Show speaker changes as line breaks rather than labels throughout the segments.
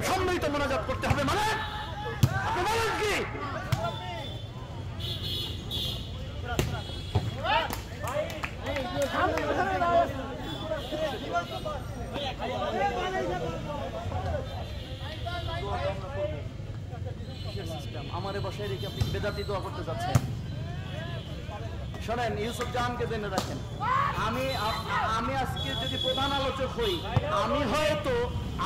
সম্মিলিত মোনাজাত করতে হবে। মানে আপনি বলেন কি? আমারে বসায় রেখে আপনি বেদাতি দোয়া করতে যাচ্ছেন? শোনেন, ইউসুফ জাহানকে জেনে রাখেন, আমি আজকে যদি প্রধান আলোচক হই, আমি হয়তো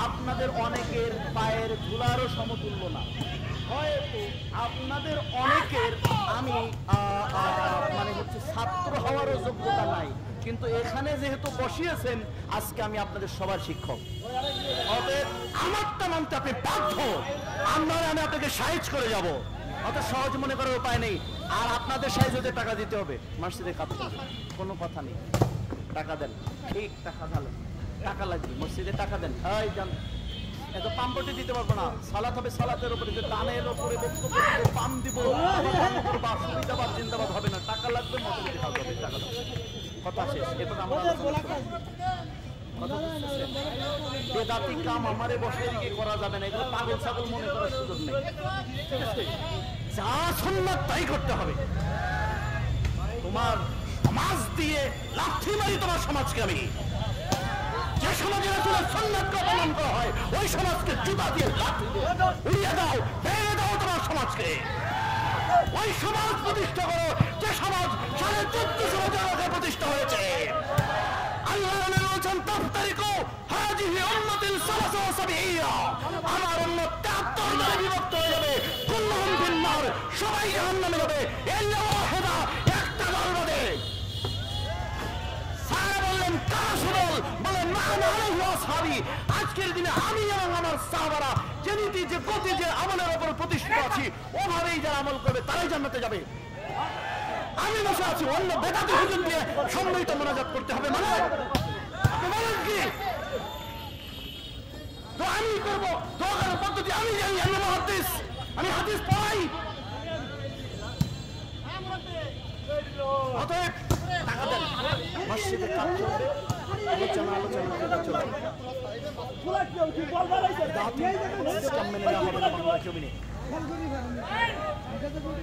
আপনাদের অনেকের পায়ের ধুলারও সমতুল্য না, হয়তো আপনাদের অনেকের আমি মানে হচ্ছে ছাত্র হওয়ারও যোগ্যতা নাই, কিন্তু এখানে যেহেতু বসিয়েছেন আজকে আমি আপনাদের সবার শিক্ষক, অতএব আমারটা মানতে আপনি বাধ্য। আমি আপনাকে সাহায্য করে যাব, অত সহজ মনে করার উপায় নেই। আর আপনাদের সাহায্যে টাকা দিতে হবে, মসজিদে কাজ করবে, কোনো কথা নেই। টাকা দেন, ঠিক টাকা ঢালেন, টাকা লাগবে, মসজিদে টাকা দেন। এই যান, এত পাম্পটি দিতে পারবো না, সালাত হবে সালাতের উপরে, যে দানের উপরে বক্তব্য দিব, পাম দিব, সুবিধাবাদ জিন্দাবাদ হবে না, টাকা লাগবে, মসজিদে কাজ হবে, টাকা লাগবে। কথা শেষ। এরপর আমরা বেদাতি কাম আমারে বসে দিকে করা যাবে না, এগুলো পাগল ছাগল মনে করার সুযোগ নেই। ঠিক আছে, যা সুন্নাত তাই করতে হবে। তোমার সমাজ দিয়ে লাথি মারি তোমার সমাজকে আমি। যে সমাজের সুন্নাতকে অপমান করা হয় ওই সমাজকে জুতা দিয়ে লাথি উড়িয়ে দাও, ভেঙে দাও তোমার সমাজকে। ওই সমাজ প্রতিষ্ঠা করো যে সমাজ 1450 বছর আগে প্রতিষ্ঠা হয়েছে। আল্লাহ বলেছেন তাফতারিকু হাযিহি উম্মাতিন সালাসা ওয়া সাবঈনা, আমার উম্মত 73 দলে বিভক্ত হয়ে যাবে, কুল্লুহুম ফিন-নার, সবাই জাহান্নামে যাবে, ইল্লা ওয়াহিদা, একটা দল বাদে। সাহাবা বললেন কারা সুদল? বলেন মান আলাইহি ওয়া আসহাবি, আজকের দিনে আমি এবং আমার সাহাবারা যে নীতি যে গতি যে আমলের উপর প্রতিষ্ঠিত আছি ওভাবেই যারা আমল করবে তারাই জান্নাতে যাবে। আমি বসে আছি, অন্য বেদাতি হুজুর দিয়ে সম্মিলিত মোনাজাত করতে হবে। মানে আপনি বলেন কি? তো আমি করবো, দোয়ার পদ্ধতি আমি জানি, আমি মুহাদ্দিস, আমি হাদিস পড়াই। অতএব টাকা দেন, মসজিদে কাজ চলবে, আলোচনা চলবে।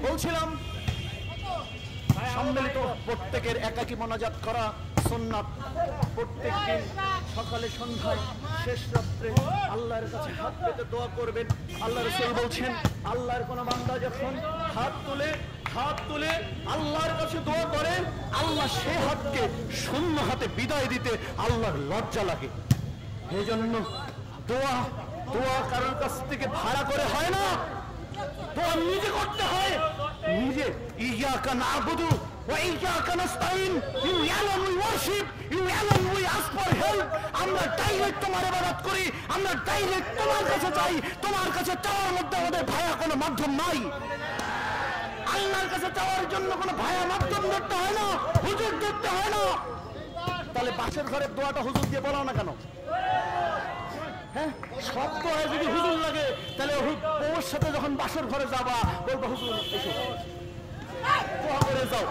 বলছিলাম সম্মিলিত প্রত্যেকের একাকী মোনাজাত করা সুন্নাত। প্রত্যেক দিন সকালে সন্ধ্যায় শেষ রাত্রে আল্লাহর কাছে হাত পেতে দোয়া করবেন। আল্লাহ রাসূল বলছেন আল্লাহর কোন বান্দা যখন হাত তুলে আল্লাহর কাছে দোয়া করেন, আল্লাহ সে হাতকে শূন্য হাতে বিদায় দিতে আল্লাহর লজ্জা লাগে। এই জন্য দোয়া কারোর কাছ থেকে ভাড়া করে হয় না, দোয়া নিজে করতে হয়। নিজে ইয়াকা নাবুদু ওয়া ইয়াকা নাস্তাইন, you alone we worship, you alone we ask for help. আমরা ডাইরেক্ট তোমার ইবাদত করি, আমরা ডাইরেক্ট তোমার কাছে চাই। তোমার কাছে চাওয়ার মধ্যে আমাদের ভায়া কোনো মাধ্যম নাই। আল্লাহর কাছে চাওয়ার জন্য কোনো ভায়া মাধ্যম ধরতে হয় না, হুজুর ধরতে হয় না। তাহলে বাসের ঘরের দোয়াটা হুজুর দিয়ে বলাও না কেন? হ্যাঁ, সব দোয়া যদি হুজুর লাগে তাহলে বউর সাথে যখন বাসর ঘরে যাবা বলবো হুজুর এসো দোয়া করে যাও।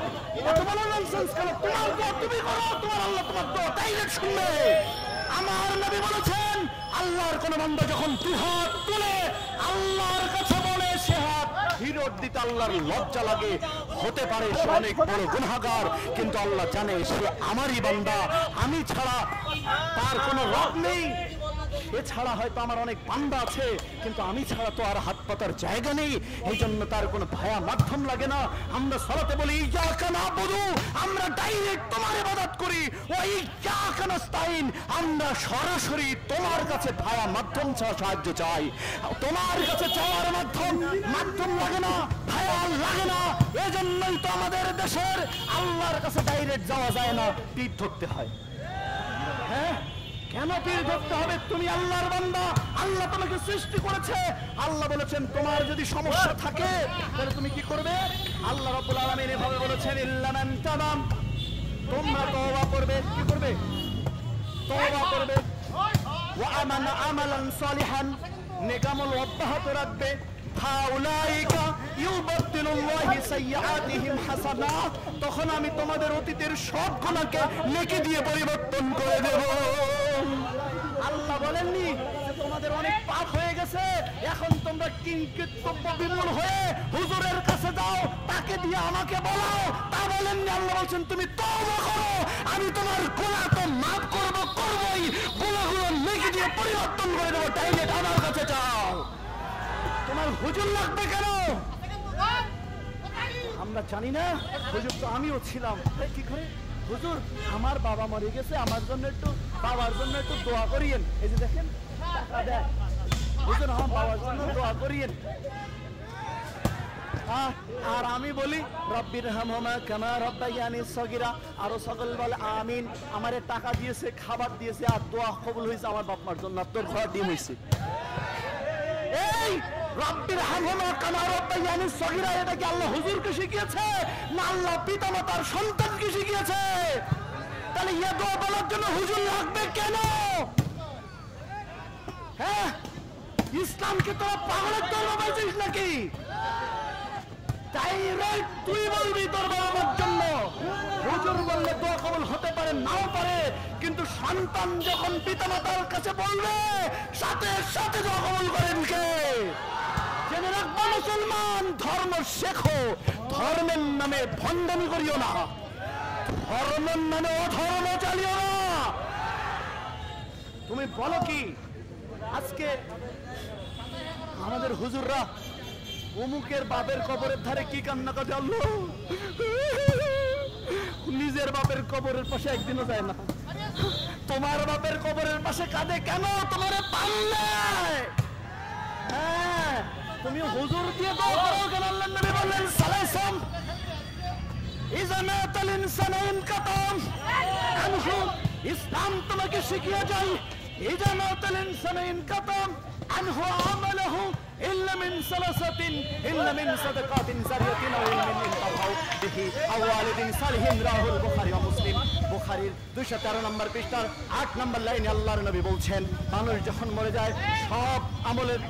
এত বড় ননসেন্স কেন? তোমার দোয়া তুমি করো, তোমার আল্লাহ তোমার দোয়া ডাইরেক্ট শুনবে। আমার নবী বলেছেন আল্লাহর কোন বান্দা যখন দুহাত তুলে আল্লাহর কাছে বলে সে হাত ফিরত দিতে আল্লাহর লজ্জা লাগে। হতে পারে সে অনেক বড় গুনাহগার, কিন্তু আল্লাহ জানে সে আমারই বান্দা, আমি ছাড়া তার কোনো রব নেই। এছাড়া হয়তো আমার অনেক বান্দা আছে, কিন্তু আমি ছাড়া তো আর হাত পাতার জায়গা নেই। এই জন্য তার কোনো ভায়া মাধ্যম লাগে না। আমরা সালাতে বলি ইয়াকা নাবুদু, আমরা ডাইরেক্ট তোমার ইবাদত করি। ওয়া ইয়াকা নাস্তাইন, আমরা সরাসরি তোমার কাছে ভায়া মাধ্যম ছাড়া সাহায্য চাই। তোমার কাছে চাওয়ার মাধ্যম লাগে না, ভায়া লাগে না। এজন্যই তো আমাদের দেশের আল্লাহর কাছে ডাইরেক্ট যাওয়া যায় না, তীর ধরতে হয়। হ্যাঁ, কেন পীর ধরতে হবে? তুমি আল্লাহর বান্দা, আল্লাহ তোমাকে সৃষ্টি করেছে। আল্লাহ বলেছেন তোমার যদি সমস্যা থাকে তাহলে তুমি কি করবে? আল্লাহ রাব্বুল আলামিন এভাবে বলেছেন ইল্লা মান তাবাম, তোমরা তওবা করবে। কি করবে? তওবা করবে। ওয়া আমানা আমালান সালিহান, নেক আমল অব্যাহত রাখবে। ফাউলাইকা ইউবাদদিলুল্লাহু সাইয়্যাতিহিম হাসানাত, তখন আমি তোমাদের অতীতের সব গুনাহকে নেকি দিয়ে পরিবর্তন করে দেব। আল্লাহ বলেননি যে তোমাদের তোমাদের অনেক পাপ হয়ে গেছে, এখন তোমরা কিংকর্তব্য বিমূল হয়ে হুজুরের কাছে যাও, তাকে দিয়ে আমাকে বলাও। তা বলেননি, আল্লাহ বলছেন তুমি তওবা করো, আমি তোমার গুনাহ তো মাফ করবই, গুনাহগুলো নেকি দিয়ে পরিবর্তন করে দেবো। ডাইরেক্ট আমার কাছে যাও। তোমার হুজুর লাগবে কেন? আমরা জানি না। হুজুর তো আমিও ছিলাম। কি করে হুজুর, আমার বাবা মরে গেছে, আমার জন্য একটু, বাবার জন্য একটু দোয়া করিয়েন। এই যে দেখেন টাকা দেয়, হুজুর আমার বাবার জন্য দোয়া করিয়েন। আর আমি বলি রব্বির হামহুমা কামা রাব্বায়ানি সগীরা। আরো সকল বলে আমিন। আমারে টাকা দিয়েছে, খাবার দিয়েছে, আর দোয়া কবুল হয়েছে আমার বাপ মার জন্য, তোর ঘর ডিম হয়েছে। এই রব্বির হামহুমা কামা রাব্বায়ানি সগীরা, এটা কি আল্লাহ হুজুরকে শিখিয়েছে না আল্লাহ পিতামাতার সন্তানকে শিখিয়েছে? তাহলে ইয়া দোয়া বলার জন্য হুজুর লাগবে কেন? হ্যাঁ, ইসলামকে তোরা পাগলের ধর্ম বলছিস নাকি? ডাইরেক্ট তুই বলবি তোর বাবা মার জন্য। হুজুর বললে দোয়া কবুল হতে পারে, নাও পারে, কিন্তু সন্তান যখন পিতামাতার কাছে বলবে সাথে সাথে দোয়া কবুল করেন কে? জেনে রাখবো মুসলমান, ধর্ম শেখো, ধর্মের নামে ভণ্ডামি করিও না, ধর্মের নামে অধর্ম চালিও না। তুমি বলো কি আজকে আমাদের হুজুররা অমুকের বাপের কবরের ধারে কি কান্না করে? আল্লাহ, নিজের বাপের কবরের পাশে একদিনও যায় না, তোমার বাপের কবরের পাশে কাঁদে কেন? তোমার পান নাই। হ্যাঁ, তুমি হুজুর দিয়ে দোয়া করো কেন? আল্লাহর নবী বললেন সালাসাম ইযা মাতাল ইনসানু ইনকাতাম আনহু। ইসলাম তোমাকে শিখিয়ে যায় ইযা মাতাল ইনসানু ইনকাতাম আনহু আমালহু ইল্লা মিন সালাসাতিন ইল্লা মিন সাদাকাতিন জারিয়াতিন আও ইলমিন ইনতাফাউ বিহি আও ওয়ালিদিন সালিহিন। রাহুল বুখারী ও মুসলিম। বুখারীর 213 নম্বর পৃষ্ঠার 8 নম্বর লাইনে আল্লাহর নবী বলছেন, মানুষ যখন মরে যায় সব আমলের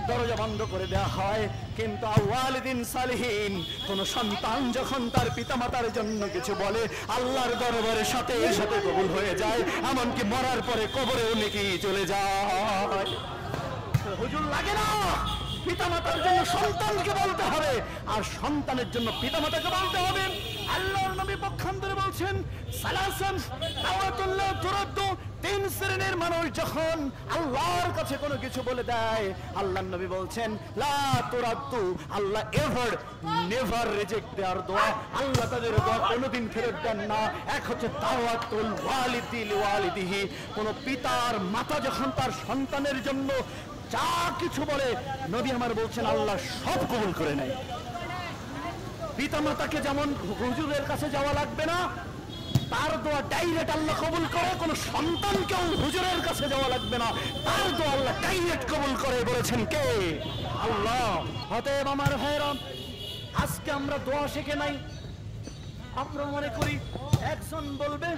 দরজা বন্ধ করে দেওয়া হয়, কিন্তু ওয়ালিদিন সালিহিন, কোন সন্তান যখন তার পিতামাতার জন্য কিছু বলে আল্লাহর দরবারের সাথে সাথে কবুল হয়ে যায়, এমনকি মরার পরে কবরেও নেকি চলে যায়। হুজুর লাগে না, পিতামাতার জন্য সন্তানকে বলতে হবে, আর সন্তানের জন্য পিতামাতাকে বলতে হবে। আল্লাহর নবী পক্ষান্তরে বলছেন সালাসান দাওয়াতুল্লাহ তুরাদ্দু। 3 শ্রেণীর মানুষ যখন আল্লাহর কাছে কোনো কিছু বলে দেয়, আল্লাহর নবী বলছেন লা তুরাদ্দু, আল্লাহ এভার নেভার রিজেক্ট দেয়ার দোয়া, আল্লাহ তাদের দোয়া কোনোদিন ফেরত দেন না। এক হচ্ছে দাওয়াতুল ওয়ালিদি লিওয়ালিদিহি, কোন পিতার মাতা যখন তার সন্তানের জন্য যা কিছু বলে, নবী আমার বলছেন আল্লাহ সব কবুল করে নেয়। পিতামাতাকে যেমন হুজুরের কাছে যাওয়া লাগবে না, তার দোয়া ডাইরেক্ট আল্লাহ কবুল করে। কোন সন্তানকেও হুজুরের কাছে যাওয়া লাগবে না, তার দোয়া আল্লাহ ডাইরেক্ট কবুল করে। বলেছেন কে? আল্লাহ। অতএব আমার ভাইরা, আজকে আমরা দোয়া শিখে নাই। আমরা মনে করি একজন বলবে,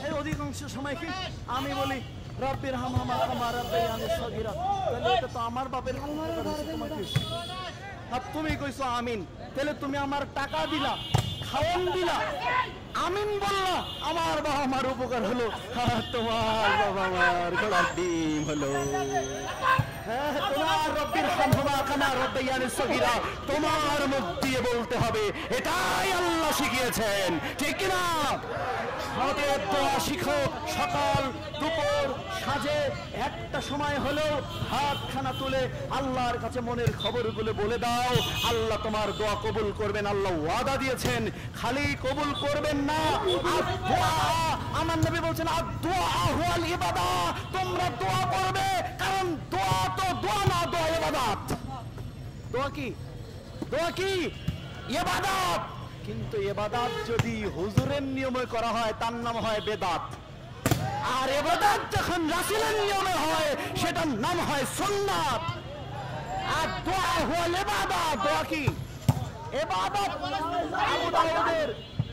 এই অধিকাংশ সময় কি আমি বলি রব্বির হামহুমা কামা রাব্বায়ানি সগীরা, তাহলে এটা তো আমার বাপের তোমাকে। আর তুমি কইছো আমিন, তাহলে তুমি আমার টাকা দিলা, খাওয়ান দিলা, আমিন বললা, আমার বাবা মার উপকার হলো, তোমার বাবা মার ঘোড়ার ডিম হলো। তোমার রব্বির হামহুমা কামা রাব্বায়ানি সগীরা তোমার মুখ দিয়ে বলতে হবে, এটাই আল্লাহ শিখিয়েছেন, ঠিক কিনা? আমাদের দোয়া শিখো, সকাল দুপুর সাঁঝে একটা সময় হলেও হাতখানা তুলে আল্লাহর কাছে মনের খবরগুলো বলে দাও। আল্লাহ তোমার দোয়া কবুল করবেন, আল্লাহ ওয়াদা দিয়েছেন। খালি কবুল করবেন না, আমার নবী বলছেন আদ-দুআ হুয়াল ইবাদাহ, তোমরা দোয়া করবে, কারণ দোয়া তো দোয়া না, দোয়া ইবাদত। দোয়া কি? দোয়া কি? ইবাদত। কিন্তু ইবাদত যদি হুজুরের নিয়মে করা হয় তার নাম হয় বেদাত, আর ইবাদত যখন রাসূলের নিয়মে হয় সেটার নাম হয় সুন্নাত। আর দোয়া হুয়াল ইবাদত। দোয়া কি? ইবাদত। আবু দাউদের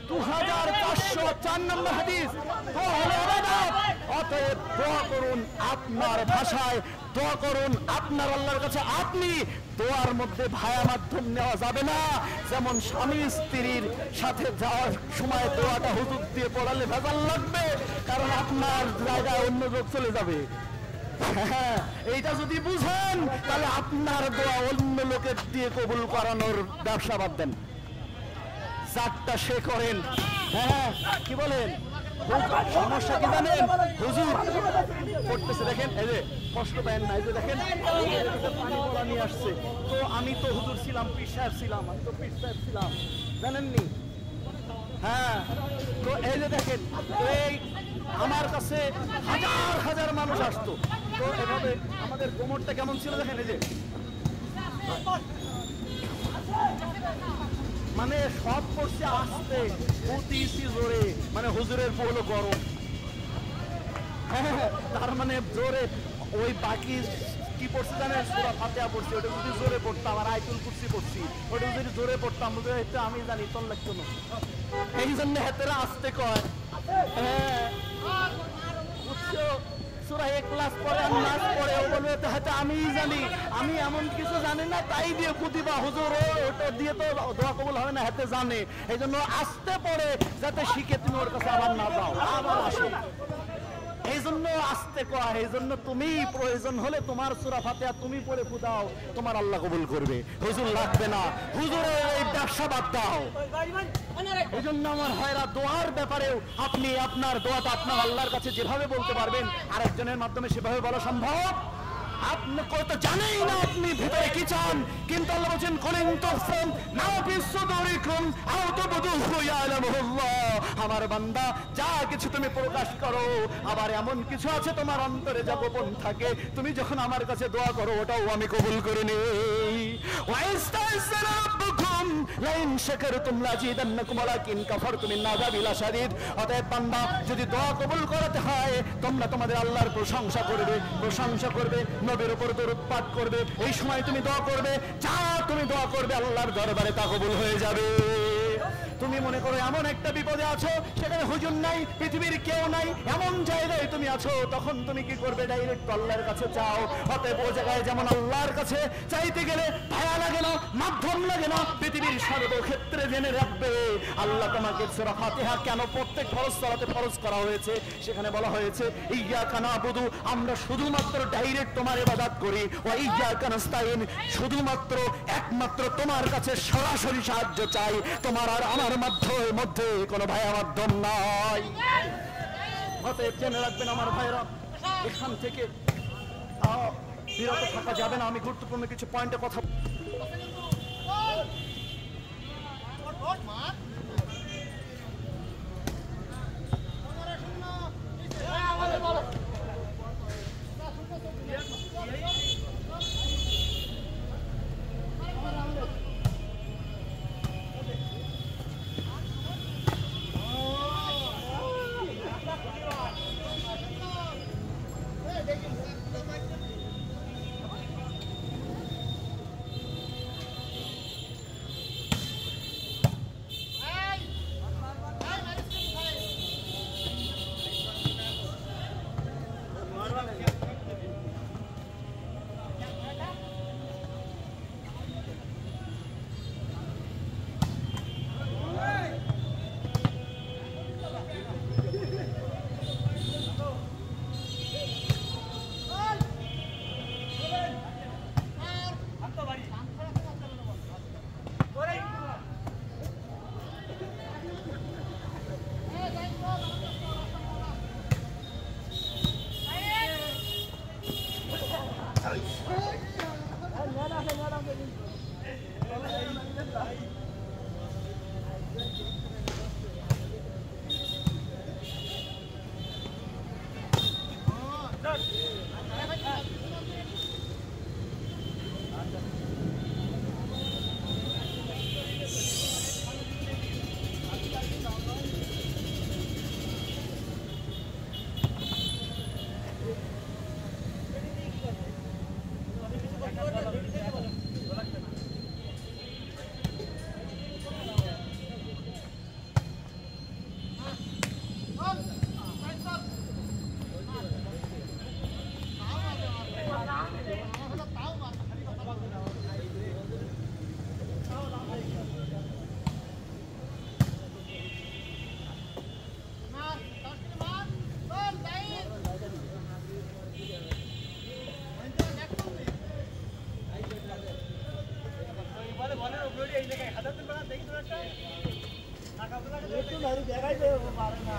2504 নম্বর হাদিস, দোয়া হলো ইবাদত। অতএব দোয়া করুন আপনার ভাষায়, দোয়া করুন আপনার আল্লাহর কাছে। আপনি দোয়ার মধ্যে ভায়া মাধ্যম নেওয়া যাবে না। যেমন স্বামী স্ত্রীর সাথে যাওয়ার সময় দোয়াটা হুজুর দিয়ে পড়ালে ভেজাল লাগবে, কারণ আপনার জায়গায় অন্য লোক চলে যাবে। হ্যাঁ, এইটা যদি বুঝেন তাহলে আপনার দোয়া অন্য লোকের দিয়ে কবুল করানোর ব্যবসা বাদ দেন, চারটা সে করেন। হ্যাঁ, কি বলেন? সমস্যা কি জানেন? হুজুর করতেছে, দেখেন এই যে কষ্ট পায় না, এই যে দেখেন পানি বলা নিয়ে আসছে। তো আমি তো হুজুর ছিলাম, পীর সাহেব ছিলাম, আমি তো পীর সাহেব ছিলাম, জানেননি? হ্যাঁ, তো এই যে দেখেন, এই আমার কাছে হাজার হাজার মানুষ আসতো। তো এভাবে আমাদের কোমরটা কেমন ছিল দেখেন, এই যে মানে সব করছে আসতে, অতিশি জোরে, মানে হুজুরের হলো গরম। হ্যাঁ, তার মানে জোরে ওই বাকি কি পড়ছে জানেন? সূরা ফাতিহা পড়ছি, ওটা যদি জোরে পড়তাম, আর আয়াতুল কুরসি পড়ছি, ওটা যদি জোরে পড়তাম, এটা আমি জানি তোর লাগতো না। এই জন্য হাতেরা আসতে কয়। হ্যাঁ, বুঝছো? সূরা ইখলাস পড়ে আর নাচ পড়ে, ও বলবে হয়তো আমিই জানি, আমি এমন কিছু জানি না, তাই দিয়ে প্রতিভা হুজুর ওটা দিয়ে তো দোয়া কবুল হবে না, হাতে জানে। এই জন্য আসতে পড়ে যাতে শিখে তুমি ওর কাছে আবার না যাও, আবার আসো। এই জন্য আসতে কয়, এই জন্য তুমি প্রয়োজন হলে তোমার সূরা ফাতিহা তুমি পড়ে ফুদাও, তোমার আল্লাহ কবুল করবে। হুজুর লাগবে না, হুজুরের এই ব্যবসা বাদ দাও। এই জন্য আমার ভাইরা, দোয়ার ব্যাপারেও আপনি আপনার দোয়াটা আপনার আল্লাহর কাছে যেভাবে বলতে পারবেন, আরেকজনের মাধ্যমে সেভাবে বলা সম্ভব। আপনি কত জানেই না আপনি ভিতরে কি চান, কিন্তু আল্লাহ বলেন কুলিন তুফুম মা ফিস সুদুরিকুম আও তুবদুহু ইয়ালামুল্লাহ। আমার বান্দা, যা কিছু তুমি প্রকাশ করো, আবার এমন কিছু আছে তোমার অন্তরে যা গোপন থাকে, তুমি যখন আমার কাছে দোয়া করো ওটাও আমি কবুল করে নেই। ওয়াইস্তাইসারা রাব্বুকুম লাইন শাকারতুম লাযিদান্নাকুম ওয়ালাকিন কাফারতুম ইন্না আযাবি লাশাদীদ। অতএব বান্দা, যদি দোয়া কবুল করাতে হয়, তোমরা তোমাদের আল্লাহর প্রশংসা করবে, প্রশংসা করবে, নবীর উপর দরুদ পাঠ করবে। এই সময় তুমি দোয়া করবে, যা তুমি দোয়া করবে আল্লাহর দরবারে তা কবুল হয়ে যাবে। তুমি মনে করো এমন একটা বিপদে আছো, সেখানে হুজুর নাই, পৃথিবীর কেউ নাই, এমন জায়গায় তুমি আছো, তখন তুমি কি করবে? ডাইরেক্ট আল্লাহর কাছে চাও। অতএব ও জায়গায় যেমন আল্লাহর কাছে চাইতে গেলে ভায়া লাগে না, মাধ্যম লাগে না, পৃথিবীর সর্বক্ষেত্রে জেনে রাখবে আল্লাহ তোমাকে সূরা ফাতিহা কেন প্রত্যেক ফরজ সালাতে ফরজ করা হয়েছে, সেখানে বলা হয়েছে ইয়্যাকা না'বুদু, আমরা শুধুমাত্র ডাইরেক্ট তোমার ইবাদত করি, ওয়া ইয়্যাকা নাস্তাইন, শুধুমাত্র একমাত্র তোমার কাছে সরাসরি সাহায্য চাই, তোমার আর আমার মধ্যে কোনো ভায়া মাধ্যম নাই। অতএব জেনে রাখবেন আমার ভাইরা, এখান থেকে বিরত থাকা যাবে না। আমি গুরুত্বপূর্ণ কিছু পয়েন্টে কথা
দেখাই দেবো পারে না